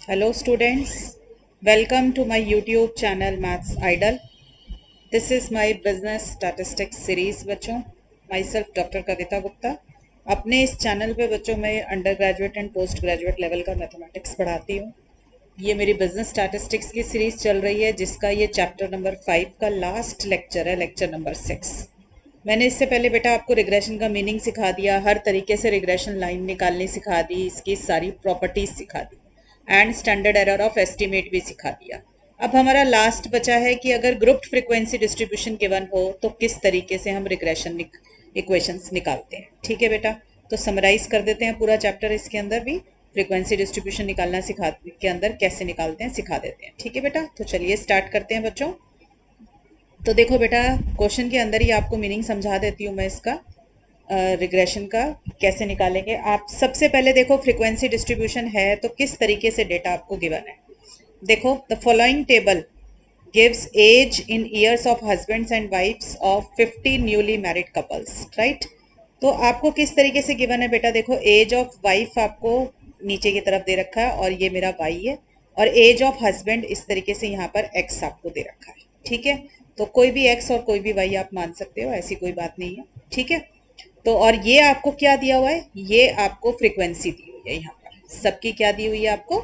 Hello students, welcome to my YouTube channel Maths Idol. This is my business statistics series बच्चों. Myself Dr. कविता गुप्ता. अपने इस channel पे बच्चों मैं under graduate and post graduate level का mathematics पढ़ाती हूँ. ये मेरी बिजनेस स्टैटिस्टिक्स की सीरीज चल रही है जिसका ये चैप्टर नंबर 5 का लास्ट लेक्चर है, लेक्चर नंबर 6. मैंने इससे पहले बेटा आपको रिग्रेशन का मीनिंग सिखा दिया, हर तरीके से रिग्रेशन लाइन निकालनी सिखा दी, इसकी सारी प्रॉपर्टीज सिखा दी and standard error of estimate भी सिखा दिया. अब हमारा लास्ट बचा है कि अगर ग्रुप्ड फ्रीक्वेंसी डिस्ट्रीब्यूशन गिवन हो तो किस तरीके से हम रिग्रेशन इक्वेशंस निकालते हैं. ठीक है बेटा, तो समराइज कर देते हैं पूरा चैप्टर. इसके अंदर भी फ्रीक्वेंसी डिस्ट्रीब्यूशन निकालना सिखा के अंदर कैसे निकालते हैं सिखा देते हैं. ठीक है बेटा, तो चलिए स्टार्ट करते हैं बच्चों. तो देखो बेटा, क्वेश्चन के अंदर ही आपको मीनिंग समझा देती हूँ मैं इसका, रिग्रेशन का कैसे निकालेंगे. आप सबसे पहले देखो फ्रीक्वेंसी डिस्ट्रीब्यूशन है तो किस तरीके से डेटा आपको गिवन है. देखो, the following table gives age in years of husbands and wives of 50 newly married couples. Right, तो आपको किस तरीके से गिवन है बेटा. देखो, एज ऑफ वाइफ आपको नीचे की तरफ दे रखा है और ये मेरा वाई है, और एज ऑफ हस्बैंड इस तरीके से यहाँ पर एक्स आपको दे रखा है. ठीक है, तो कोई भी एक्स और कोई भी वाई आप मान सकते हो, ऐसी कोई बात नहीं है. ठीक है, तो और ये आपको क्या दिया हुआ है, ये आपको फ्रीक्वेंसी दी हुई है. यहाँ पर सबकी क्या दी हुई है, आपको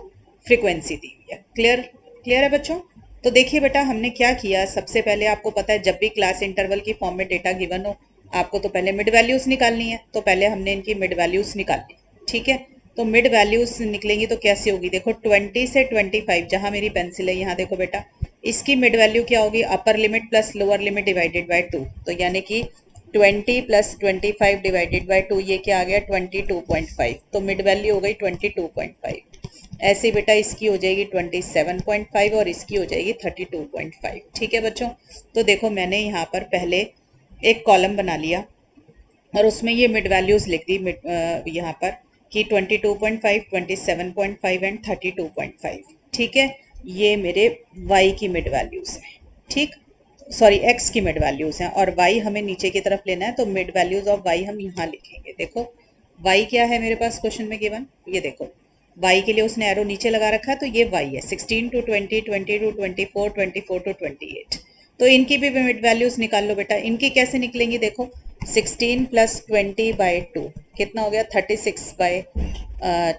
फ्रीक्वेंसी दी हुई है. क्लियर क्लियर है बच्चों. तो देखिए बेटा, हमने क्या किया. सबसे पहले आपको पता है जब भी क्लास इंटरवल की फॉर्म में डेटा गिवन हो आपको तो पहले मिड वैल्यूज निकालनी है. तो पहले हमने इनकी मिड वैल्यूज निकाली. ठीक है, तो मिड वैल्यूज निकलेंगी तो कैसे होगी. देखो 20 से 25, जहां मेरी पेंसिल है यहाँ देखो बेटा, इसकी मिड वैल्यू क्या होगी, upper limit plus lower limit divided by 2. तो यानी कि 20 प्लस 25 डिवाइडेड बाय 2, ये क्या आ गया 22.5. तो मिड वैल्यू हो गई 22.5. ऐसे बेटा इसकी हो जाएगी 27.5 और इसकी हो जाएगी 32.5. ठीक है बच्चों, तो देखो मैंने यहाँ पर पहले एक कॉलम बना लिया और उसमें ये मिड वैल्यूज लिख दी यहाँ पर कि 22.5, 27.5 एंड 32.5. ठीक है, ये मेरे y की मिड वैल्यूज हैं. ठीक, सॉरी x की मिड वैल्यूज हैं और y हमें नीचे की तरफ लेना है, तो मिड वैल्यूज ऑफ y हम यहाँ लिखेंगे. देखो y क्या है मेरे पास क्वेश्चन में गिवन, ये देखो y के लिए उसने एरो नीचे लगा रखा है, तो ये y है 16 to 20, 20 to 24, 24 to 28. तो इनकी भी मिड वैल्यूज निकाल लो बेटा. इनकी कैसे निकलेंगी, देखो 16 प्लस 20 बाई 2 कितना हो गया 36 बाई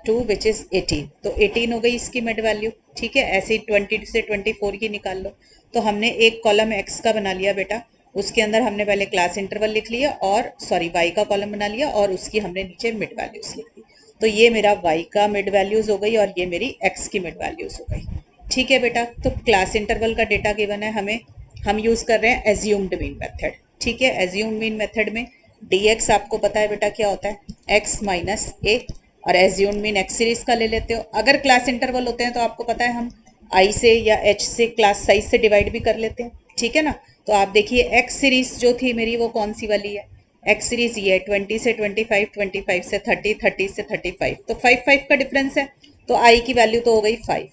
2 विच इज 18. तो 18 हो गई इसकी मिड वैल्यू. ठीक है, ऐसे ही 20 से 24 की निकाल लो. तो हमने एक कॉलम x का बना लिया बेटा, उसके अंदर हमने पहले क्लास इंटरवल लिख लिया और सॉरी y का कॉलम बना लिया और उसकी हमने नीचे मिड वैल्यूज लिख दी. तो ये मेरा y का मिड वैल्यूज हो गई और ये मेरी x की मिड वैल्यूज हो गई. ठीक है बेटा, तो क्लास इंटरवल का डेटा गिवन है हमें, हम यूज कर रहे हैं एज्यूम्ड मीन मेथड. ठीक है, एज्यूम्ड मीन मेथड में dx आपको पता है बेटा क्या होता है, x माइनस ए, और एज्यूम्ड मीन x सीरीज का ले लेते हो. अगर क्लास इंटरवल होते हैं तो आपको पता है हम i से या h से क्लास साइज से डिवाइड भी कर लेते हैं. ठीक है ना, तो आप देखिए x सीरीज जो थी मेरी वो कौन सी वाली है, x सीरीज ये 20 से 25, 25 से 30, 30 से 35. तो 5 का डिफरेंस है, तो i की वैल्यू तो हो गई 5.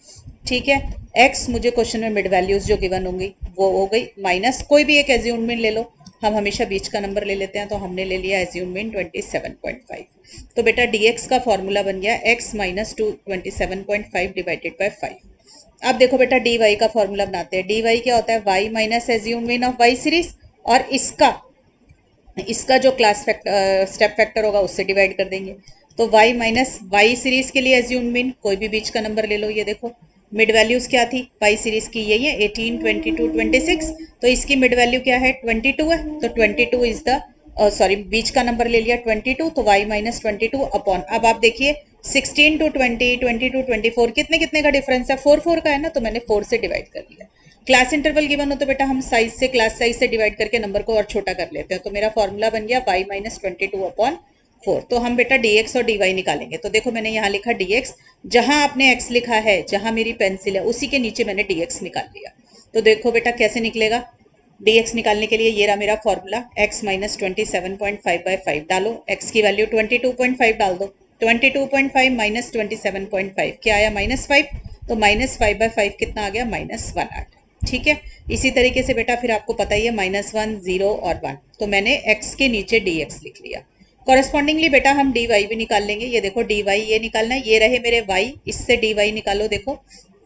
ठीक है, x मुझे क्वेश्चन में मिड वैल्यूज जो गिवन होंगी वो हो गई माइनस कोई भी एक एज्यूम्ड मीन ले लो, हम हमेशा बीच का नंबर ले लेते हैं, तो हमने ले लिया एज्यूम्ड मीन 27.5. तो बेटा dx का फॉर्मूला बन गया x माइनस 27.5 डिवाइडेड बाय 5. अब देखो बेटा dy का फॉर्मूला बनाते हैं. dy क्या होता है, y minus assumed mean of y series और इसका जो क्लास स्टेप फैक्टर होगा उससे डिवाइड कर देंगे. तो y माइनस वाई सीरीज के लिए एज्यूम्ड मीन कोई भी बीच का नंबर ले लो. ये देखो मिड वैल्यूज क्या थी y सीरीज की, यही है 18, 22, 26. तो इसकी मिड वैल्यू क्या है 22 है, तो 22 इज द सॉरी बीच का नंबर ले लिया 22, तो y माइनस 22 अपॉन. अब आप देखिए 16 to 20, 20 to 24 कितने कितने का डिफरेंस है, 4 का है ना, तो मैंने 4 से डिवाइड कर दिया. क्लास इंटरवल गिवन हो तो बेटा हम साइज से क्लास साइज से डिवाइड करके नंबर को और छोटा कर लेते हैं. तो मेरा फॉर्मूला बन गया y माइनस 22 अपॉन 4. तो हम बेटा dx और dy निकालेंगे. तो देखो मैंने यहाँ लिखा dx, जहां आपने x लिखा है, जहां मेरी पेंसिल है उसी के नीचे मैंने dx निकाल लिया. तो देखो बेटा कैसे निकलेगा, dx निकालने के लिए ये रहा मेरा फॉर्मूला, x माइनस 27.5/5 डालो, x की वैल्यू 22.5 डाल दो. 22.5 माइनस 27.5 क्या आया -5. तो -5/5 कितना आ गया -1/8. ठीक है, इसी तरीके से बेटा फिर आपको पता ही है -1, 0 और 1. तो मैंने x के नीचे dx लिख लिया. कॉरेस्पॉन्डिंगली बेटा हम डी वाई भी निकाल लेंगे। ये देखो डी वाई ये निकालना है, ये रहे मेरे वाई, इससे डी वाई निकालो। देखो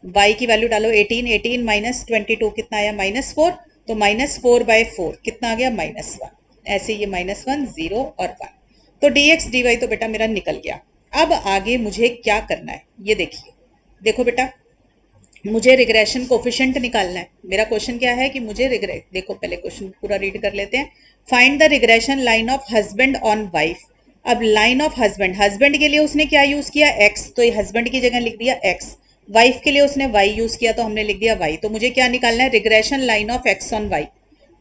वाई की वैल्यू डालो 18, 18 माइनस 22 कितना आया -4, तो -4/4 कितना आ गया -1। ऐसे ये -1 0 और 1, तो डी एक्स डी वाई तो बेटा मेरा निकल गया। अब आगे मुझे क्या करना है ये देखिए। देखो बेटा मुझे रिग्रेशन कोफिशिएंट निकालना है। मेरा क्वेश्चन क्या है कि मुझे देखो पहले क्वेश्चन पूरा रीड कर लेते हैं। Find the regression line of husband on wife. अब लाइन ऑफ हस्बैंड, हस्बैंड के लिए उसने क्या यूज किया x, तो ये हस्बैंड की जगह लिख दिया x। वाइफ के लिए उसने y यूज किया तो हमने लिख दिया y। तो मुझे क्या निकालना है, regression line of x on y।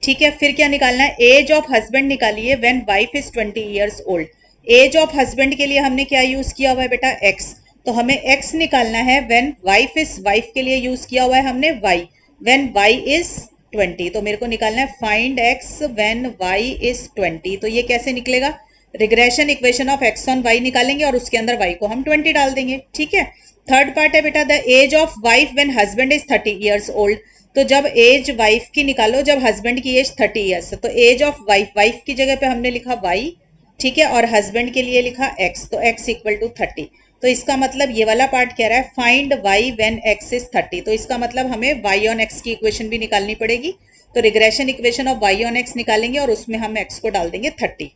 ठीक है, फिर क्या निकालना है, एज ऑफ हस्बैंड निकालिए when wife is 20 years old. Age of husband के लिए हमने क्या यूज किया हुआ है बेटा x, तो हमें x निकालना है व्हेन वाइफ इज, वाइफ के लिए यूज किया हुआ है हमने y, व्हेन y इज 20। तो मेरे को निकालना है find x when y is 20। तो ये कैसे निकलेगा, regression equation of x on y निकालेंगे और उसके अंदर y को हम 20 डाल देंगे। ठीक है, थर्ड पार्ट है बेटा the age of wife when husband is 30 years old. तो जब एज वाइफ की निकालो जब हस्बैंड की एज 30 ईयर्स है, तो एज ऑफ वाइफ, वाइफ की जगह पे हमने लिखा y, ठीक है, और हस्बैंड के लिए लिखा x, तो x इक्वल टू 30। तो इसका मतलब ये वाला पार्ट कह रहा है find y when x is 30। तो इसका मतलब हमें y ऑन x की इक्वेशन भी निकालनी पड़ेगी। तो regression equation of y on x निकालेंगे और उसमें हम x को डाल देंगे 30।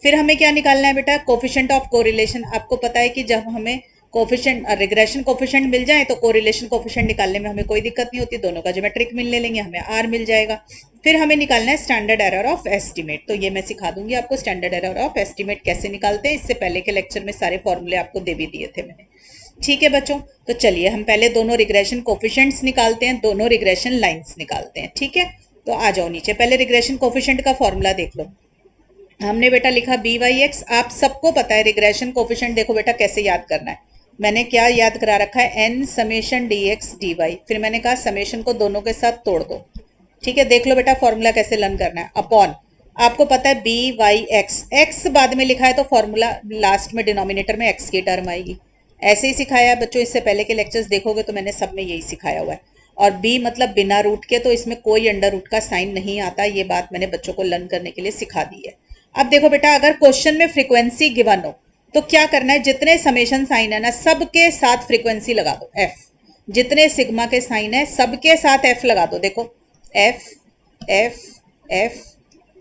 फिर हमें क्या निकालना है बेटा, कोफिशिएंट ऑफ कोरिलेशन। आपको पता है कि जब हमें कोफिशिएंट रिग्रेशन कोफिशिएंट मिल जाए तो कोरिलेशन कोफिशिएंट निकालने में हमें कोई दिक्कत नहीं होती, दोनों का ज्योमेट्रिक मिल ले लेंगे, हमें आर मिल जाएगा। फिर हमें निकालना है स्टैंडर्ड एरर ऑफ एस्टिमेट। तो ये मैं सिखा दूंगी आपको स्टैंडर्ड एरर ऑफ एस्टिमेट कैसे निकालते हैं। इससे पहले के लेक्चर में सारे फॉर्मूले आपको दे भी दिए थे मैंने। ठीक है बच्चों, तो चलिए हम पहले दोनों रिग्रेशन कोफिशिएंट्स निकालते हैं, दोनों रिग्रेशन लाइन्स निकालते हैं। ठीक है, तो आ जाओ नीचे, पहले रिग्रेशन कोफिशिएंट का फॉर्मूला देख लो। हमने बेटा लिखा बी वाई एक्स। आप सबको पता है रिग्रेशन कोफिशिएंट देखो बेटा कैसे याद करना है। मैंने क्या याद करा रखा है, n summation d x D y. फिर मैंने कहा समेशन को दोनों के साथ तोड़ दो। ठीक है, देख लो बेटा फॉर्मूला कैसे लर्न करना है। अपॉन, आपको पता है बी वाई एक्स, एक्स बाद में लिखा है तो फॉर्मूला लास्ट में डिनोमिनेटर में एक्स की टर्म आएगी। ऐसे ही सिखाया है बच्चों, इससे पहले के लेक्चर्स देखोगे तो मैंने सब में यही सिखाया हुआ है। और बी मतलब बिना रूट के, तो इसमें कोई अंडर रूट का साइन नहीं आता। ये बात मैंने बच्चों को लर्न करने के लिए सिखा दी है। अब देखो बेटा अगर क्वेश्चन में फ्रीक्वेंसी गिवन हो तो क्या करना है, जितने समेशन साइन है ना सबके साथ फ्रीक्वेंसी लगा दो एफ। जितने सिग्मा के साइन है सबके साथ एफ लगा दो। देखो एफ एफ एफ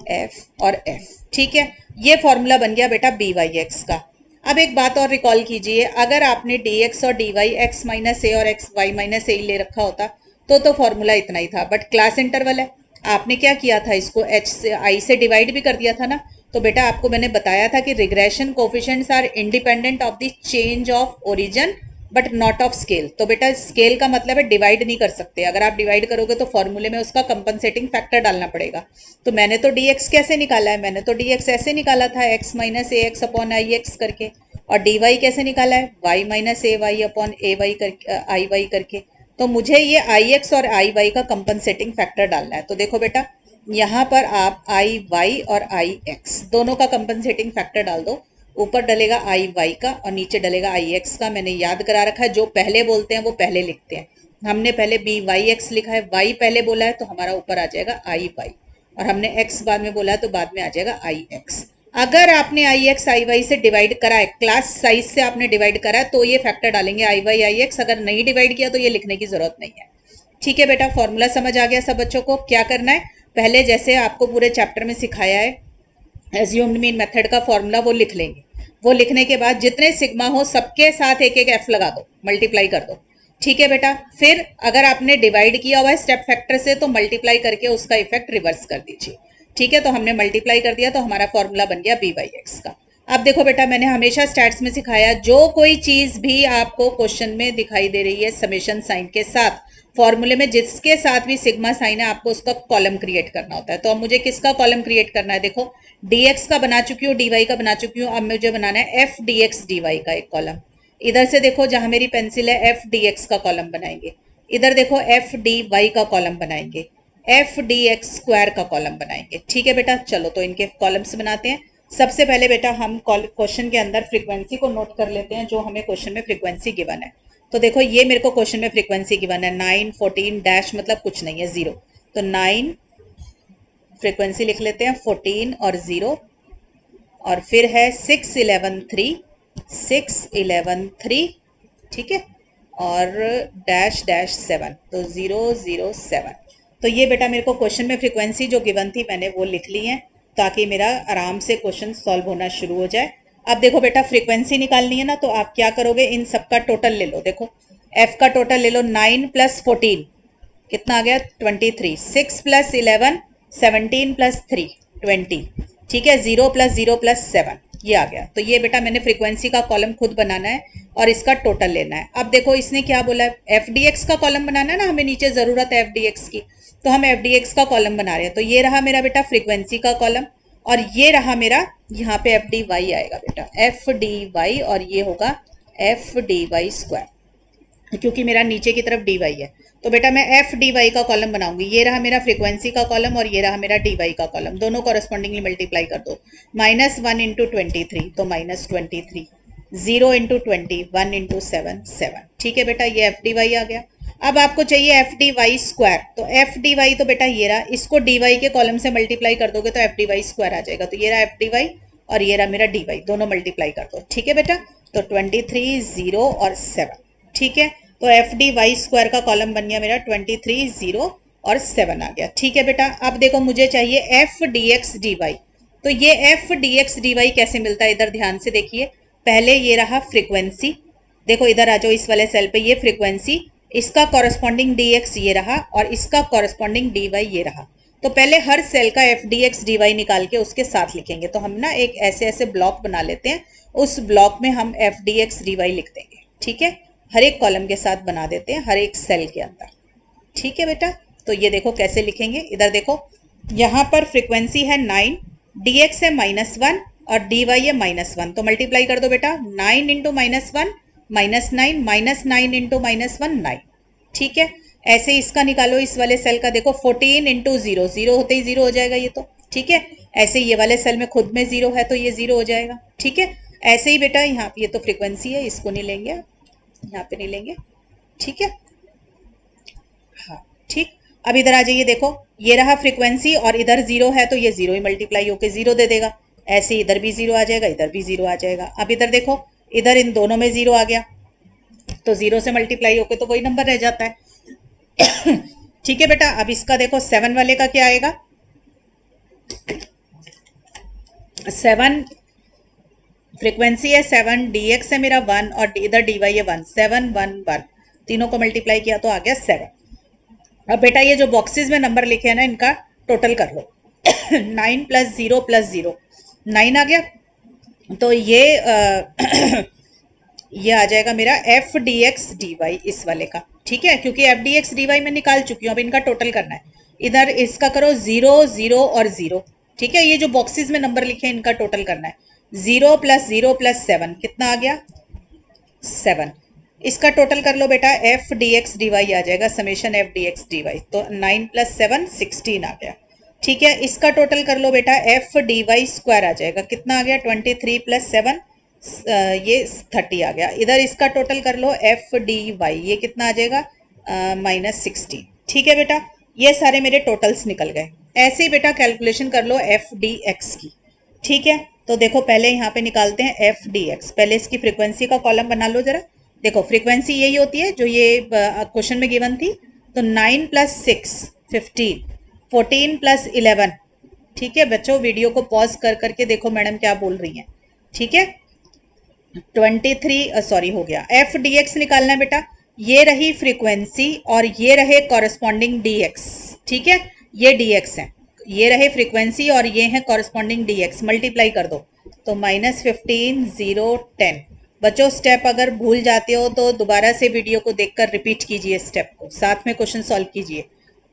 एफ और एफ। ठीक है, ये फॉर्मूला बन गया बेटा बी वाई एक्स का। अब एक बात और रिकॉल कीजिए, अगर आपने डी एक्स और डी वाई एक्स माइनस ए और एक्स वाई माइनस ए ले रखा होता तो फॉर्मूला इतना ही था। बट क्लास इंटरवल है, आपने क्या किया था, इसको एच से आई से डिवाइड भी कर दिया था ना। तो बेटा आपको मैंने बताया था कि regression coefficients are independent of the change of origin but not of scale. तो बेटा स्केल का मतलब है डिवाइड नहीं कर सकते। अगर आप डिवाइड करोगे तो फॉर्मूले में उसका कंपनसेटिंग फैक्टर डालना पड़ेगा। तो मैंने तो डी एक्स कैसे निकाला है, मैंने तो डी एक्स ऐसे निकाला था x minus A x upon I x करके। और डी वाई कैसे निकाला है, वाई माइनस ए वाई अपॉन ए वाई करके, आई वाई करके। तो मुझे ये आई एक्स और आई वाई का कंपनसेटिंग फैक्टर डालना है। तो देखो बेटा यहाँ पर आप आई वाई और आई एक्स दोनों का कंपनसेटिंग फैक्टर डाल दो। ऊपर डलेगा आई वाई का और नीचे डलेगा आई एक्स का। मैंने याद करा रखा है, जो पहले बोलते हैं वो पहले लिखते हैं। हमने पहले बी वाई एक्स लिखा है, वाई पहले बोला है तो हमारा ऊपर आ जाएगा आई वाई, और हमने एक्स बाद में बोला है तो बाद में आ जाएगा आई एक्स। अगर आपने आई एक्स आई वाई से डिवाइड करा है, क्लास साइज से आपने डिवाइड करा है, तो ये फैक्टर डालेंगे आई वाई आई एक्स। अगर नहीं डिवाइड किया तो ये लिखने की जरूरत नहीं है। ठीक है बेटा, फॉर्मूला समझ आ गया सब बच्चों को। क्या करना है, पहले जैसे आपको पूरे चैप्टर में सिखाया है एज्यूम्ड मीन मेथड का फॉर्मूला वो लिख लेंगे। वो लिखने के बाद जितने सिग्मा हो सबके साथ एक एक एफ लगा दो, मल्टीप्लाई कर दो। ठीक है बेटा, फिर अगर आपने डिवाइड किया हुआ है स्टेप फैक्टर से तो मल्टीप्लाई करके उसका इफेक्ट रिवर्स कर दीजिए। ठीक है, तो हमने मल्टीप्लाई कर दिया तो हमारा फॉर्मूला बन गया बी वाई एक्स का। अब देखो बेटा मैंने हमेशा स्टैट्स में सिखाया, जो कोई चीज भी आपको क्वेश्चन में दिखाई दे रही है समेशन साइन के साथ, फॉर्मूले में जिसके साथ भी सिग्मा साइन है आपको उसका कॉलम क्रिएट करना होता है। तो अब मुझे किसका कॉलम क्रिएट करना है, देखो dx का बना चुकी हूँ, dy का बना चुकी हूँ। अब मुझे बनाना है f dx dy का एक कॉलम। इधर से देखो जहां मेरी पेंसिल है f dx का कॉलम बनाएंगे, इधर देखो f dy का कॉलम बनाएंगे, f dx स्क्वायर का कॉलम बनाएंगे। ठीक है बेटा, चलो तो इनके कॉलम्स बनाते हैं। सबसे पहले बेटा हम क्वेश्चन के अंदर फ्रीक्वेंसी को नोट कर लेते हैं, जो हमें क्वेश्चन में फ्रीक्वेंसी गिवन है। तो देखो ये मेरे को क्वेश्चन में फ्रीक्वेंसी गिवन है 9 14 डैश मतलब कुछ नहीं है 0। तो 9 फ्रीक्वेंसी लिख लेते हैं, 14 और 0 और फिर है 6 11 3, 6 11 3, ठीक है, और डैश डैश 7, तो 007। तो ये बेटा मेरे को क्वेश्चन में फ्रीक्वेंसी जो गिवन थी मैंने वो लिख ली है, ताकि मेरा आराम से क्वेश्चन सॉल्व होना शुरू हो जाए। अब देखो बेटा फ्रीक्वेंसी निकालनी है ना, तो आप क्या करोगे, इन सब का टोटल ले लो। देखो एफ का टोटल ले लो, 9 + 14 कितना आ गया, 23, 6 + 11 17 + 3 20, ठीक है, 0 + 0 + 7 ये आ गया। तो ये बेटा मैंने फ्रीक्वेंसी का कॉलम खुद बनाना है और इसका टोटल लेना है। अब देखो इसने क्या बोला है, एफ डी एक्स का कॉलम बनाना है ना, हमें नीचे ज़रूरत है एफ डी एक्स की, तो हम एफ डी एक्स का कॉलम बना रहे हैं। तो ये रहा मेरा बेटा फ्रीक्वेंसी का कॉलम, और ये रहा मेरा, यहाँ पे एफ डी वाई आएगा बेटा, एफ डी वाई, और ये होगा एफ डी वाई स्क्वायर, क्योंकि मेरा नीचे की तरफ डी वाई है। तो बेटा मैं एफ डी वाई का कॉलम बनाऊंगी। ये रहा मेरा फ्रीक्वेंसी का कॉलम और ये रहा मेरा डी वाई का कॉलम, दोनों कॉरस्पॉन्डिंगली मल्टीप्लाई कर दो। -1 × 23 तो -23, 0 × 20 1 × 7 7, ठीक है बेटा, ये एफ डी वाई आ गया। अब आपको चाहिए एफ डी वाई स्क्वायर, तो एफ डी वाई तो बेटा ये रहा, इसको डी वाई के कॉलम से मल्टीप्लाई कर दोगे तो एफ डी वाई स्क्वायर आ जाएगा। तो ये रहा एफ डी वाई और ये रहा मेरा डी वाई, दोनों मल्टीप्लाई कर दो, ठीक है बेटा। तो 23 0 और 7, ठीक है, तो एफ डी वाई स्क्वायर का कॉलम बन गया मेरा 23 0 और 7 आ गया, ठीक है बेटा। अब देखो मुझे चाहिए f D x D Y, तो ये f D x D y कैसे मिलता है, इधर ध्यान से देखिए। पहले ये रहा फ्रीक्वेंसी, देखो इधर आ जाओ इस वाले सेल पे, ये फ्रीक्वेंसी, इसका कॉरस्पॉन्डिंग डी एक्स ये रहा और इसका कॉरस्पॉन्डिंग डी वाई ये रहा। तो पहले हर सेल का f D x D y निकाल के उसके साथ लिखेंगे। तो हम ना एक ऐसे ऐसे ब्लॉक बना लेते हैं, उस ब्लॉक में हम f D x D y लिख देंगे, ठीक है, हर एक कॉलम के साथ बना देते हैं, हर एक सेल के अंदर, ठीक है बेटा। तो ये देखो कैसे लिखेंगे, इधर देखो, यहाँ पर फ्रीक्वेंसी है 9, डी एक्स है -1 और डी वाई है -1, तो मल्टीप्लाई कर दो बेटा, 9 × -1 -9, -9 × -1 9, ठीक है। ऐसे इसका निकालो इस वाले सेल का, देखो 14 × 0, 0 होते ही 0 हो जाएगा ये तो, ठीक है। ऐसे ये वाले सेल में खुद में 0 है तो ये 0 हो जाएगा, ठीक है। ऐसे ही बेटा यहाँ ये तो फ्रीक्वेंसी है, इसको नहीं लेंगे, यहाँ पे नहीं लेंगे, ठीक है, हाँ ठीक। अब इधर आ जाइए, देखो ये रहा फ्रीक्वेंसी और इधर 0 है तो ये 0 ही मल्टीप्लाई होके 0 दे देगा। ऐसे इधर भी 0 आ जाएगा, इधर भी 0 आ जाएगा। अब इधर देखो, इधर इन दोनों में 0 आ गया तो 0 से मल्टीप्लाई होके तो वही नंबर रह जाता है, ठीक है बेटा। अब इसका देखो 7 वाले का क्या आएगा, 7 फ्रीक्वेंसी है 7, डी एक्स है मेरा 1 और इधर डी वाई है 1, 7 1 1, तीनों को मल्टीप्लाई किया तो आ गया 7। अब बेटा ये जो बॉक्सेस में नंबर लिखे हैं ना, इनका टोटल कर लो। 9 + 0 + 0 9 आ गया, तो ये ये आ जाएगा मेरा f D x D y इस वाले का, ठीक है, क्योंकि f D x D y मैं निकाल चुकी हूँ, अब इनका टोटल करना है। इधर इसका करो 0 0 और 0, ठीक है, ये जो बॉक्सेस में नंबर लिखे हैं इनका टोटल करना है। 0 + 0 + 7 कितना आ गया, 7। इसका टोटल कर लो बेटा, F D x D Y आ जाएगा, summation F D x D Y, तो 9 + 7 16 आ गया, ठीक है। इसका टोटल कर लो बेटा, एफ डी वाई स्क्वायर आ जाएगा, कितना आ गया, 23 + 7 ये 30 आ गया। इधर इसका टोटल कर लो, एफ डी वाई, ये कितना आ जाएगा, -16, ठीक है बेटा। ये सारे मेरे टोटल्स निकल गए। ऐसे ही बेटा कैलकुलेशन कर लो एफ डी एक्स की, ठीक है। तो देखो पहले यहाँ पे निकालते हैं एफ डी एक्स, पहले इसकी फ्रीक्वेंसी का कॉलम बना लो जरा। देखो फ्रीक्वेंसी यही होती है जो ये क्वेश्चन में गिवन थी, तो 9 + 6 15, 14 + 11, ठीक है बच्चों, वीडियो को पॉज कर करके देखो मैडम क्या बोल रही हैं, ठीक है। 23 सॉरी हो गया, एफ डी एक्स निकालना है बेटा, ये रही फ्रीक्वेंसी और ये रहे कॉरस्पॉन्डिंग डी एक्स, ठीक है, ये डी एक्स है, ये रहे फ्रीक्वेंसी और ये है कॉरस्पॉन्डिंग डी एक्स, मल्टीप्लाई कर दो तो -15 0 10। बच्चों स्टेप अगर भूल जाते हो तो दोबारा से वीडियो को देखकर रिपीट कीजिए स्टेप को, साथ में क्वेश्चन सॉल्व कीजिए।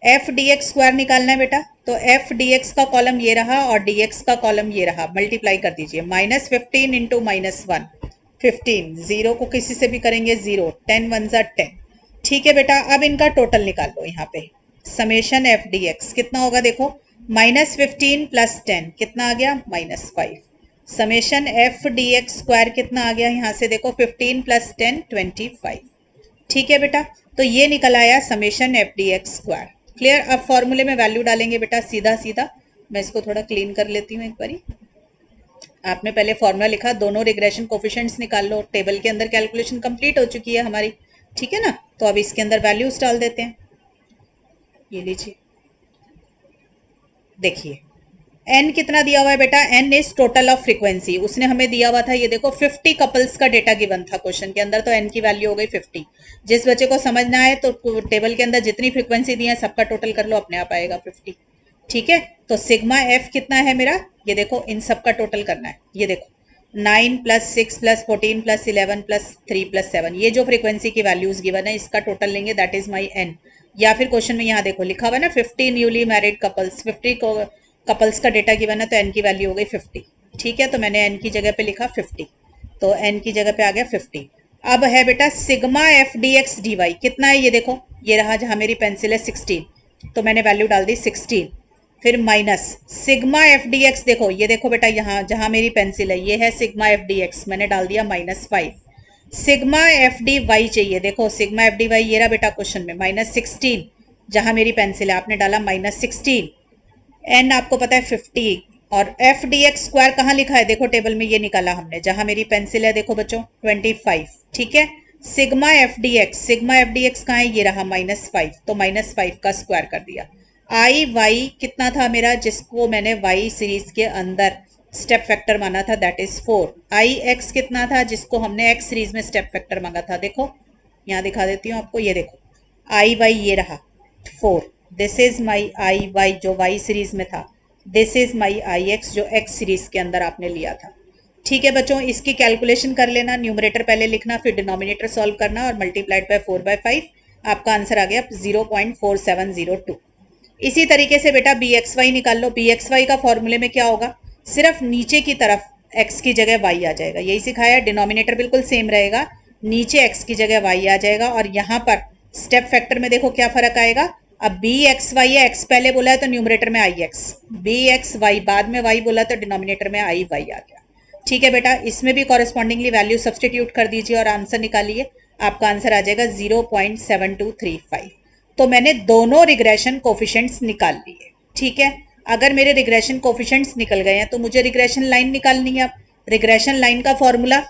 एफ डी एक्स स्क्वायर निकालना है बेटा, तो एफ डी एक्स का कॉलम ये रहा और डी एक्स का कॉलम ये रहा, मल्टीप्लाई कर दीजिए। -15 × -1 15, 0 को किसी से भी करेंगे 0, 10 1 = 10, ठीक है बेटा। अब इनका टोटल निकाल लो यहाँ पे, समेशन एफ डी एक्स कितना होगा, देखो -15 + 10 कितना आ गया, -5, summation F D x square कितना आ गया, यहाँ से देखो 15 + 10 25, ठीक है बेटा। तो ये निकल आया summation F D x square, clear. अब फॉर्मूले में वैल्यू डालेंगे बेटा सीधा सीधा, मैं इसको थोड़ा क्लीन कर लेती हूँ एक बारी, आपने पहले फॉर्मूला लिखा, दोनों रिग्रेशन कोफिशिएंट्स निकाल लो, टेबल के अंदर कैलकुलेशन कंप्लीट हो चुकी है हमारी, ठीक है ना। तो अब इसके अंदर वैल्यूज डाल देते हैं। ये लीजिए, देखिए एन कितना दिया हुआ है बेटा, n is total of frequency, उसने हमें दिया हुआ था, ये देखो 50 कपल्स का डेटा गिवन था क्वेश्चन के अंदर, तो एन की वैल्यू हो गई 50। जिस बच्चे को समझना है तो टेबल के अंदर जितनी फ्रीक्वेंसी दी है सबका टोटल कर लो, अपने आप आएगा 50, ठीक है। तो सिग्मा एफ कितना है मेरा, ये देखो इन सबका टोटल करना है, ये देखो 9 + 6 + 14 + 11 + 3 + 7, ये जो फ्रीक्वेंसी की वैल्यूज गिवन है इसका टोटल लेंगे, दैट इज माई एन। या फिर क्वेश्चन में यहाँ देखो लिखा हुआ है ना 50 न्यूली मैरिड कपल्स, 50 कपल्स का डेटा गिवन है, तो एन की वैल्यू हो गई 50, ठीक है। तो मैंने एन की जगह पे लिखा 50, तो एन की जगह पे आ गया 50। अब है बेटा sigma f D x D y कितना है, ये देखो ये रहा जहां मेरी पेंसिल है 16, तो मैंने वैल्यू डाल दी 16, फिर minus sigma f D x, देखो ये देखो बेटा यहाँ जहां मेरी पेंसिल है ये है सिग्मा एफ डी एक्स, मैंने डाल दिया -5। सिग्मा एफ डी वाई चाहिए, देखो सिग्मा एफ डी वाई ये रहा बेटा क्वेश्चन में -16, जहां मेरी पेंसिल है आपने डाला -16, एन आपको पता है 50, और एफ डी एक्स स्क्वायर कहाँ लिखा है, देखो टेबल में ये निकाला हमने, जहां मेरी पेंसिल है देखो बच्चों 25, ठीक है। Sigma f D x, sigma f D x कहाँ है, ये रहा -5, तो -5 का स्क्वायर कर दिया। आई वाई कितना था मेरा, जिसको मैंने वाई सीरीज के अंदर स्टेप फैक्टर माना था, दैट इज 4। आई एक्स कितना था, जिसको हमने एक्स सीरीज में स्टेप फैक्टर मांगा था, देखो यहाँ दिखा देती हूँ आपको, ये देखो आई वाई ये रहा 4, this is my i y जो वाई सीरीज में था, this is my i x जो एक्स सीरीज के अंदर आपने लिया था, ठीक है बच्चों। इसकी कैलकुलेशन कर लेना, न्यूमरेटर पहले लिखना, फिर डिनोमिनेटर सॉल्व करना और मल्टीप्लाइड बाय 4/5, आपका आंसर आ गया 0.4702। इसी तरीके से बेटा बी एक्स वाई निकाल लो। बी एक्स वाई का फॉर्मूले में क्या होगा, सिर्फ नीचे की तरफ x की जगह y आ जाएगा, यही सिखाया, डिनोमिनेटर बिल्कुल सेम रहेगा, नीचे x की जगह y आ जाएगा, और यहाँ पर स्टेप फैक्टर में देखो क्या फर्क आएगा, अब बी एक्स वाई है, x पहले बोला है तो न्यूमरेटर में आई एक्स, बी एक्स वाई बाद में y बोला तो डिनोमिनेटर में आई वाई आ गया, ठीक है बेटा। इसमें भी कॉरेस्पॉन्डिंगली वैल्यू सब्सटीट्यूट कर दीजिए और आंसर निकालिए, आपका आंसर आ जाएगा 0.7235। तो मैंने दोनों रिग्रेशन कोफिशिएंट्स निकाल लिए, ठीक है। अगर मेरे रिग्रेशन कोफिशिएंट्स निकल गए हैं तो मुझे रिग्रेशन लाइन निकालनी है। अब रिग्रेशन लाइन का फॉर्मूला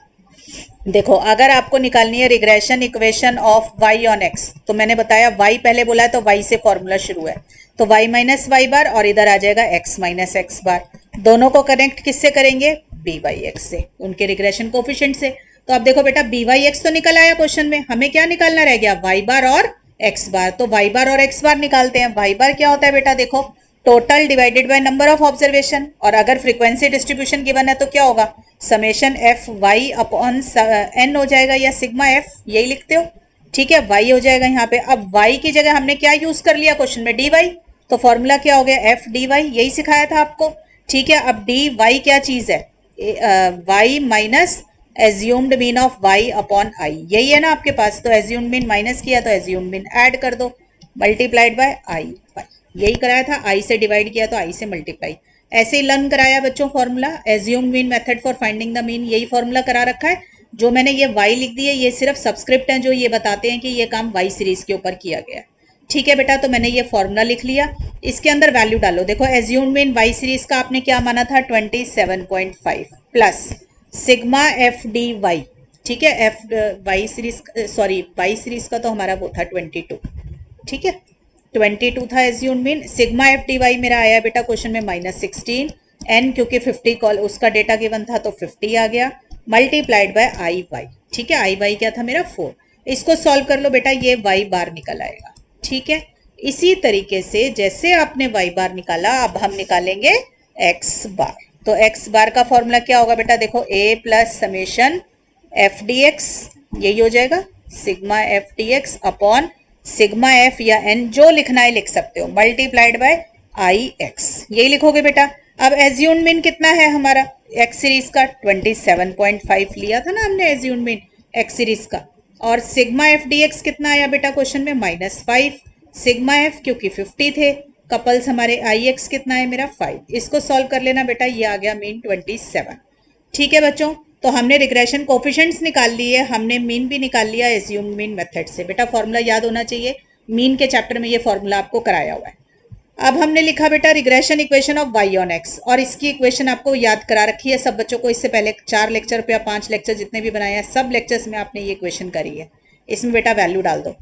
देखो, अगर आपको निकालनी है regression equation of y on x, तो मैंने बताया y पहले बोला है तो y से फॉर्मूला शुरू है, तो y माइनस वाई बार और इधर आ जाएगा x माइनस एक्स बार, दोनों को कनेक्ट किससे करेंगे, बी वाई एक्स से, उनके रिग्रेशन कोफिशिएंट से। तो अब देखो बेटा बी वाई एक्स तो निकल आया क्वेश्चन में, हमें क्या निकालना रह गया, y बार और x बार, तो y बार और x बार निकालते हैं। y बार क्या होता है बेटा, देखो total divided by number of observation, और अगर फ्रीक्वेंसी डिस्ट्रीब्यूशन गिवन है तो क्या होगा, summation f y upon n हो जाएगा, या सिग्मा एफ, यही लिखते हो, ठीक है, y हो जाएगा यहाँ पे। अब y की जगह हमने क्या यूज कर लिया क्वेश्चन में, dy, तो फॉर्मूला क्या हो गया, एफ डी वाई, यही सिखाया था आपको, ठीक है। अब डी वाई क्या चीज है, y minus assumed mean of y upon I, यही है ना आपके पास, तो एज्यूम्ड मीन माइनस किया तो एज्यूम्ड मीन ऐड कर दो, मल्टीप्लाइड बाय आई, यही कराया था, आई से डिवाइड किया तो आई से मल्टीप्लाई, ऐसे ही लर्न कराया बच्चों formula, assumed mean method for finding the mean, यही फॉर्मूला करा रखा है। जो मैंने ये y लिख दी है ये सिर्फ सब्सक्रिप्ट हैं जो ये बताते हैं कि ये काम y सीरीज के ऊपर किया गया है, ठीक है बेटा। तो मैंने ये फॉर्मूला लिख लिया, इसके अंदर वैल्यू डालो, देखो एज्यूम्ड मीन y सीरीज का आपने क्या माना था 27.5 plus sigma f d y, ठीक है, f y series, sorry y series का तो हमारा वो था 22, ठीक है, 22 था assumed mean. Sigma f d y मेरा आया बेटा क्वेश्चन में -16, एन क्योंकि 50 कॉल उसका डेटा गिवन था तो 50 आ गया, मल्टीप्लाइड बाय आई वाई, ठीक है, आई वाई क्या था मेरा 4, इसको सॉल्व कर लो बेटा, ये वाई बार निकल आएगा, ठीक है। इसी तरीके से जैसे आपने वाई बार निकाला, अब हम निकालेंगे एक्स बार। तो एक्स बार का फॉर्मूला क्या होगा बेटा, देखो a plus summation F D x, यही हो जाएगा sigma f D x upon sigma F या एन, जो लिखना है लिख सकते हो, मल्टीप्लाइड बाय आई एक्स, यही लिखोगे बेटा। अब एज्यूम्ड मीन कितना है हमारा एक्स सीरीज का 27.5 लिया था ना हमने एज्यूम्ड मीन एक्स सीरीज का, और सिग्मा एफ डी एक्स कितना आया बेटा क्वेश्चन में -5, सिग्मा एफ क्योंकि 50 थे, कपल्स हमारे आई एक्स कितना है मेरा 5, इसको सॉल्व कर लेना बेटा, ये आ गया मीन 27, ठीक है बच्चों। तो हमने रिग्रेशन कोफिशिएंट्स निकाल लिए, हमने मीन भी निकाल लिया एज्यूम्ड मीन मेथड से। बेटा फॉर्मूला याद होना चाहिए, मीन के चैप्टर में ये फॉर्मूला आपको कराया हुआ है। अब हमने लिखा बेटा regression equation of y on x, और इसकी इक्वेशन आपको याद करा रखी है सब बच्चों को, इससे पहले 4 लेक्चर या 5 लेक्चर जितने भी बनाए हैं सब लेक्चर्स में आपने ये इक्वेशन करी है। इसमें बेटा वैल्यू डाल दो,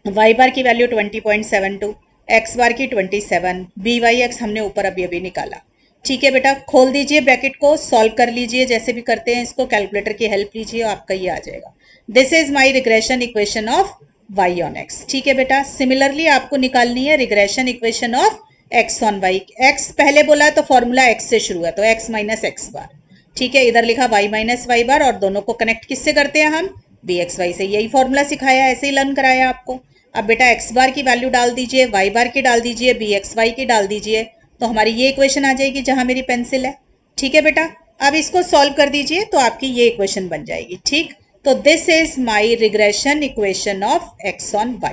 y बार की वैल्यू 20.72, x बार की 27, by(x) हमने ऊपर अभी अभी निकाला। ठीक है बेटा, खोल दीजिए ब्रैकेट को, सॉल्व कर लीजिए जैसे भी करते हैं इसको, कैलकुलेटर की हेल्प लीजिए, आपका ये आ जाएगा। This is my regression equation of y on x। ठीक है बेटा, सिमिलरली आपको निकालनी है regression equation of x on y। x पहले बोला है तो फॉर्मूला x से शुरू है, तो x माइनस एक्स बार। ठीक है, इधर लिखा y माइनस वाई बार, और दोनों को कनेक्ट किससे करते हैं हम, bxy से। यही फॉर्मूला सिखाया, ऐसे ही लर्न कराया आपको। अब बेटा x बार की वैल्यू डाल दीजिए, y बार की डाल दीजिए, bxy की डाल दीजिए, तो हमारी ये इक्वेशन आ जाएगी जहां मेरी पेंसिल है। ठीक है बेटा, अब इसको सॉल्व कर दीजिए तो आपकी ये इक्वेशन बन जाएगी। ठीक, तो this is my regression equation of x on y।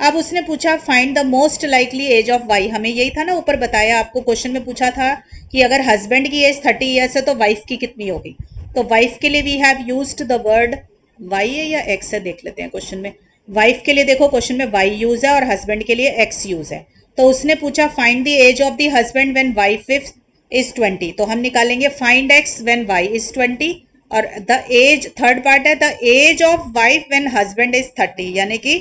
अब उसने पूछा find the most likely age of y। हमें यही था ना, ऊपर बताया आपको, क्वेश्चन में पूछा था कि अगर हस्बैंड की एज 30 ईयर्स है तो वाइफ की कितनी होगी। तो वाइफ के लिए we have used the word y है या x है, देख लेते हैं क्वेश्चन में। वाइफ के लिए देखो क्वेश्चन में y यूज है और हस्बैंड के लिए x यूज है। तो उसने पूछा find the age of the husband when wife is 20, तो हम निकालेंगे find x when y is 20, और द एज, थर्ड पार्ट है the age of wife when husband is 30, यानी कि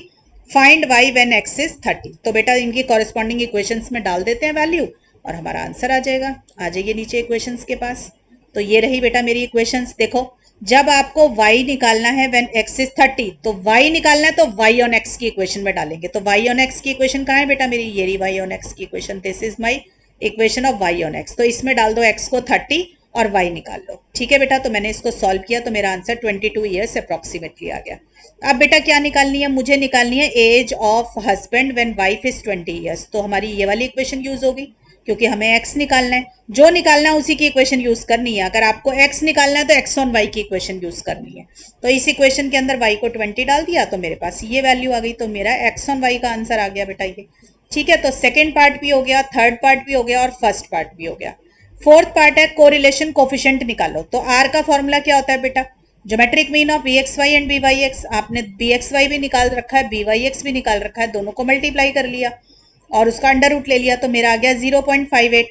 find y when x is 30। तो बेटा इनकी कॉरेस्पॉन्डिंग इक्वेशंस में डाल देते हैं वैल्यू और हमारा आंसर आ जाएगा। आ जाइए नीचे इक्वेशंस के पास। तो ये रही बेटा मेरी इक्वेशंस। देखो, जब आपको y निकालना है व्हेन x इज 30, तो y निकालना है तो y ऑन x की इक्वेशन में डालेंगे। तो y ऑन x की इक्वेशन कहाँ है बेटा मेरी, ये रही y ऑन x की equation. This is my equation of y on x। तो इसमें डाल दो x को 30 और y निकाल लो। ठीक है बेटा, तो मैंने इसको सॉल्व किया तो मेरा आंसर 22 ईयर्स अप्रॉक्सीमेटली आ गया। अब बेटा क्या निकालनी है, मुझे निकालनी है age of husband when wife is 20 years. तो हमारी ये वाली इक्वेशन यूज होगी क्योंकि हमें x निकालना है। जो निकालना है उसी की इक्वेशन यूज करनी है। अगर आपको x निकालना है तो x ऑन y की इक्वेशन यूज करनी है। तो इस इक्वेशन के अंदर y को 20 डाल दिया तो मेरे पास ये वैल्यू आ गई, तो मेरा x ऑन y का आंसर आ गया बेटा ये। ठीक है, तो सेकेंड पार्ट भी हो गया, थर्ड पार्ट भी हो गया और फर्स्ट पार्ट भी हो गया। फोर्थ पार्ट है कोरिलेशन कोफिशिएंट निकालो। तो r का फॉर्मूला क्या होता है बेटा, geometric mean of bxy and byx। आपने bxy भी निकाल रखा है, byx भी निकाल रखा है, दोनों को मल्टीप्लाई कर लिया और उसका अंडर रूट ले लिया, तो मेरा आ गया 0.58।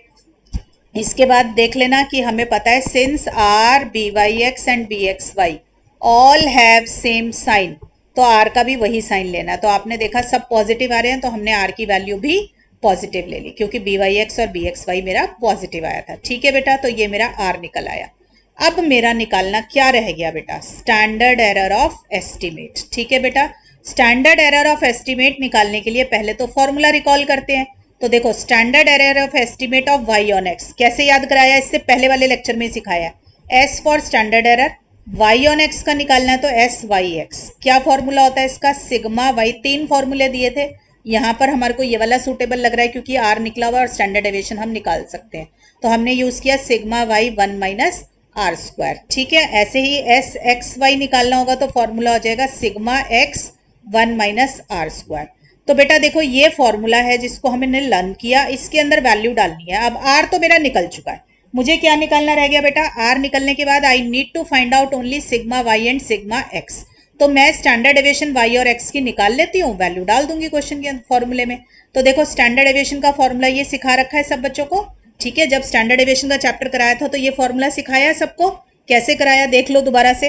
इसके बाद देख लेना कि हमें पता है since r byx and bxy all have same sign, तो r का भी वही साइन लेना है। तो आपने देखा सब पॉजिटिव आ रहे हैं तो हमने r की वैल्यू भी पॉजिटिव ले ली क्योंकि byx और bxy मेरा पॉजिटिव आया था। ठीक है बेटा, तो ये मेरा r निकल आया। अब मेरा निकालना क्या रह गया बेटा, स्टैंडर्ड एरर ऑफ एस्टिमेट। ठीक है बेटा, स्टैंडर्ड एरर ऑफ एस्टिमेट निकालने के लिए पहले तो फॉर्मूला रिकॉल करते हैं। तो देखो standard error of estimate of y on x कैसे याद कराया, इससे पहले वाले लेक्चर में सिखाया। s for standard error, y on x का निकालना है तो SYX। क्या फॉर्मूला होता है इसका, सिग्मा y। 3 फॉर्मूले दिए थे, यहाँ पर हमारे को ये वाला सूटेबल लग रहा है क्योंकि r निकला हुआ और स्टैंडर्ड डेविएशन हम निकाल सकते हैं। तो हमने यूज किया sigma y 1 minus r square. ठीक है, ऐसे ही एस एक्स वाई निकालना होगा तो फॉर्मूला हो जाएगा sigma x 1 minus r square. तो बेटा देखो ये फॉर्मूला है जिसको हमने लर्न किया, इसके अंदर वैल्यू डालनी है। अब आर तो मेरा निकल चुका है, मुझे क्या निकालना रह गया बेटा, आर निकलने के बाद I need to find out only sigma y and sigma x. तो मैं स्टैंडर्ड डेविएशन वाई और एक्स की निकाल लेती हूँ, वैल्यू डाल दूंगी क्वेश्चन के फॉर्मूले में। तो देखो स्टैंडर्ड डेविएशन का फॉर्मूला ये सिखा रखा है सब बच्चों को। ठीक है, जब स्टैंडर्ड डेविएशन का चैप्टर कराया था तो ये फॉर्मूला सिखाया है सबको, कैसे कराया देख लो दोबारा से।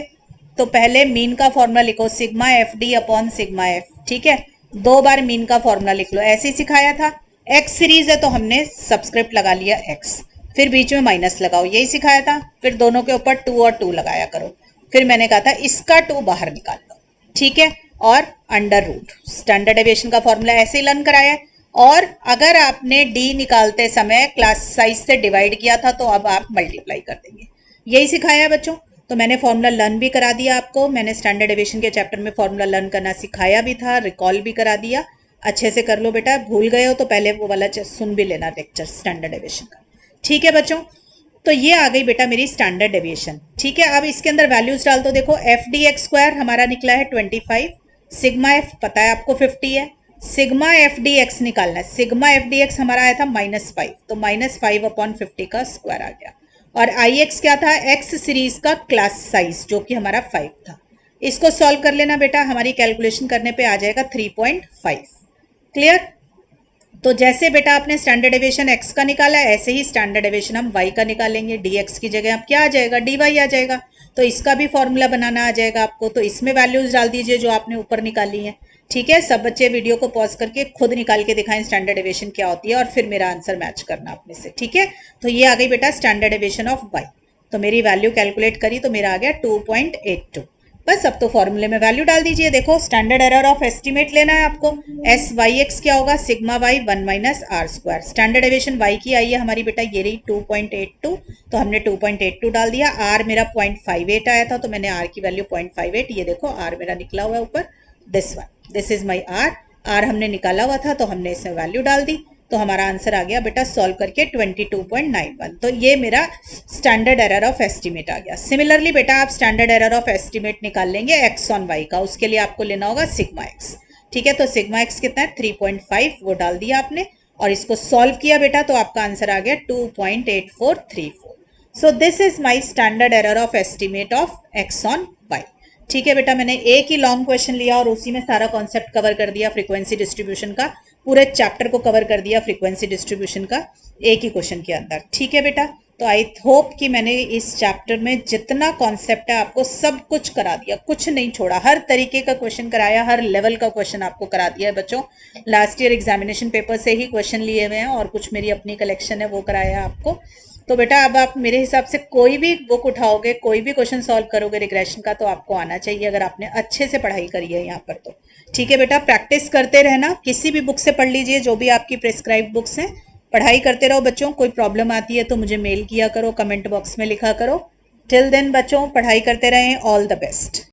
तो पहले मीन का फॉर्मूला लिखो sigma f D upon sigma F. ठीक है, 2 बार मीन का फॉर्मूला लिख लो, ऐसे ही सिखाया था। एक्स सीरीज है तो हमने सबस्क्रिप्ट लगा लिया एक्स, फिर बीच में माइनस लगाओ, यही सिखाया था। फिर दोनों के ऊपर 2 और 2 लगाया करो। फिर मैंने कहा था इसका 2 बाहर निकाल लो। ठीक है, और अंडर रूट स्टैंडर्ड डेविएशन का फॉर्मूला ऐसे ही लर्न कराया है। और अगर आपने डी निकालते समय क्लास साइज से डिवाइड किया था तो अब आप मल्टीप्लाई कर देंगे, यही सिखाया है बच्चों। तो मैंने फॉर्मूला लर्न भी करा दिया आपको, मैंने स्टैंडर्ड डेविएशन के चैप्टर में फॉर्मूला लर्न करना सिखाया भी था, रिकॉल भी करा दिया। अच्छे से कर लो बेटा, भूल गए हो तो पहले वो वाला सुन भी लेना लेक्चर स्टैंडर्ड डेविएशन का। ठीक है बच्चों, तो ये आ गई बेटा मेरी स्टैंडर्ड डेविएशन। ठीक है, अब इसके अंदर वैल्यूज डाल दो। देखो एफ डी एक्स स्क्वायर हमारा निकला है 25, सिग्मा एफ पता है आपको 50 है, सिग्मा एफ डी एक्स निकालना है। सिग्मा एफ डी एक्स हमारा आया था -5, तो -5 अपॉन 50 का स्क्वायर आ गया। और आई एक्स क्या था, एक्स सीरीज का क्लास साइज जो कि हमारा 5 था। इसको सॉल्व कर लेना बेटा, हमारी कैलकुलेशन करने पे आ जाएगा 3.5। क्लियर। तो जैसे बेटा आपने स्टैंडर्ड डेविएशन x का निकाला है, ऐसे ही स्टैंडर्ड डेविएशन हम y का निकालेंगे। dx की जगह अब क्या आ जाएगा, dy आ जाएगा। तो इसका भी फॉर्मूला बनाना आ जाएगा आपको। तो इसमें वैल्यूज डाल दीजिए जो आपने ऊपर निकाली है। ठीक है, सब बच्चे वीडियो को पॉज करके खुद निकाल के दिखाएं स्टैंडर्ड डेविएशन क्या होती है और फिर मेरा आंसर मैच करना अपने से। ठीक है, तो ये आ गई बेटा स्टैंडर्ड डेविएशन ऑफ y। तो मेरी वैल्यू कैलकुलेट करी तो मेरा आ गया 2.82। बस अब तो फॉर्मूले में वैल्यू डाल दीजिए। देखो स्टैंडर्ड एरर ऑफ एस्टीमेट लेना है आपको। एस वाई एक्स क्या होगा, sigma y 1 minus r square. Standard deviation y की आई है हमारी बेटा, ये रही 2.82। तो हमने 2.82 डाल दिया। आर मेरा 0.58 आया था तो मैंने आर की वैल्यू 0.58, ये देखो आर मेरा निकला हुआ है ऊपर, this one, this is my r. R हमने निकाला हुआ था तो हमने इसमें वैल्यू डाल दी। तो हमारा आंसर आ गया बेटा सॉल्व करके 22.91। तो ये मेरा स्टैंडर्ड एरर ऑफ एस्टीमेट आ गया। सिमिलरली बेटा आप स्टैंडर्ड एरर ऑफ एस्टीमेट निकाल लेंगे एक्स ऑन वाई का। उसके लिए आपको लेना होगा सिग्मा एक्स। ठीक है, तो सिग्मा एक्स कितना है, 3.5, वो डाल दिया आपने और इसको सॉल्व किया बेटा तो आपका आंसर आ गया 2.8434। So this is my standard error of estimate of x on y. ठीक है बेटा, मैंने एक ही लॉन्ग क्वेश्चन लिया और उसी में सारा कॉन्सेप्ट कवर कर दिया फ्रीक्वेंसी डिस्ट्रीब्यूशन का। पूरे चैप्टर को कवर कर दिया फ्रीक्वेंसी डिस्ट्रीब्यूशन का एक ही क्वेश्चन के अंदर। ठीक है बेटा, तो आई होप कि मैंने इस चैप्टर में जितना कॉन्सेप्ट है आपको सब कुछ करा दिया, कुछ नहीं छोड़ा। हर तरीके का क्वेश्चन कराया, हर लेवल का क्वेश्चन आपको करा दिया है बच्चों। लास्ट ईयर एग्जामिनेशन पेपर से ही क्वेश्चन लिए हुए हैं और कुछ मेरी अपनी कलेक्शन है वो कराया आपको। तो बेटा अब आप मेरे हिसाब से कोई भी बुक उठाओगे, कोई भी क्वेश्चन सॉल्व करोगे रिग्रेशन का तो आपको आना चाहिए, अगर आपने अच्छे से पढ़ाई करी है यहाँ पर तो। ठीक है बेटा, प्रैक्टिस करते रहना, किसी भी बुक से पढ़ लीजिए, जो भी आपकी प्रेस्क्राइब बुक्स हैं, पढ़ाई करते रहो बच्चों। कोई प्रॉब्लम आती है तो मुझे मेल किया करो, कमेंट बॉक्स में लिखा करो। टिल देन बच्चों पढ़ाई करते रहें। All the best.